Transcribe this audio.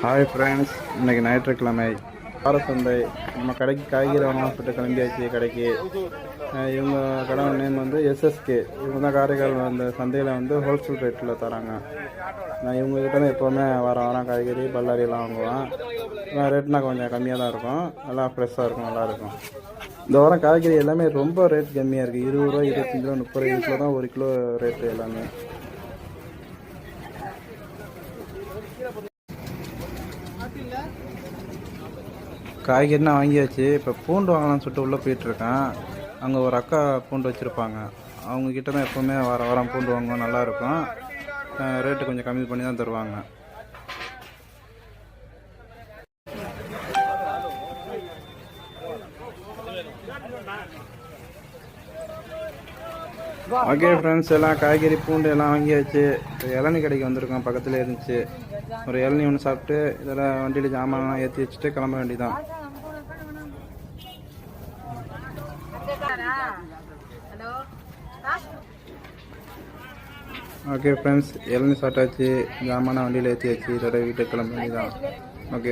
Hi friends, இன்றைக்கி ஞாயிற்றுக்கிழமை வார சந்தை. நம்ம கடைக்கு காய்கறி வாங்கலாம் சொல்லிட்டு கிளம்பியாச்சு கடைக்கு. இவங்க கடை நேம் வந்து எஸ்எஸ்கே. இவங்க தான் காரைக்கால் அந்த சந்தையில் வந்து ஹோல்சேல் ரேட்டில் தராங்க. நான் இவங்ககிட்ட தான் எப்போவுமே வாரம் காய்கறி பல்லாரியெல்லாம் வாங்குவேன். ரேட்னா கொஞ்சம் கம்மியாக தான் இருக்கும், நல்லா ஃப்ரெஷ்ஷாக இருக்கும், நல்லாயிருக்கும். இந்த வாரம் காய்கறி எல்லாமே ரொம்ப ரேட் கம்மியாக இருக்குது. 20 ரூபா, 25 ரூபா, 30 கிலோ தான் 1 கிலோ ரேட்டு எல்லாமே. காய்கறினா வாங்கியாச்சு. இப்போ பூண்டு வாங்கலாம்னு சொல்லிட்டு உள்ளே போயிட்டுருக்கேன். அங்கே ஒரு அக்கா பூண்டு வச்சுருப்பாங்க. அவங்கக்கிட்ட தான் எப்போவுமே வாரம் பூண்டு வாங்குவோம், நல்லாயிருக்கும். ரேட்டு கொஞ்சம் கம்மி பண்ணி தான் தருவாங்க. ஓகே ஃப்ரெண்ட்ஸ், எல்லாம் காய்கறி பூண்டு எல்லாம் வாங்கியாச்சு. இப்போ இளநீ கடைக்கு வந்திருக்கோம், பக்கத்தில் இருந்துச்சு. ஒரு இளநீ ஒன்று சாப்பிட்டு இதெல்லாம் வண்டியில் ஜாமான்லாம் ஏற்றி வச்சுட்டு கிளம்ப வேண்டியதான். ஓகே ஃப்ரெண்ட்ஸ், இளநீ சாப்பிட்டாச்சு, ஜாமான் வண்டியில் ஏற்றியாச்சு. இதோட வீட்டுக்கு கிளம்ப வேண்டியதான். ஓகே.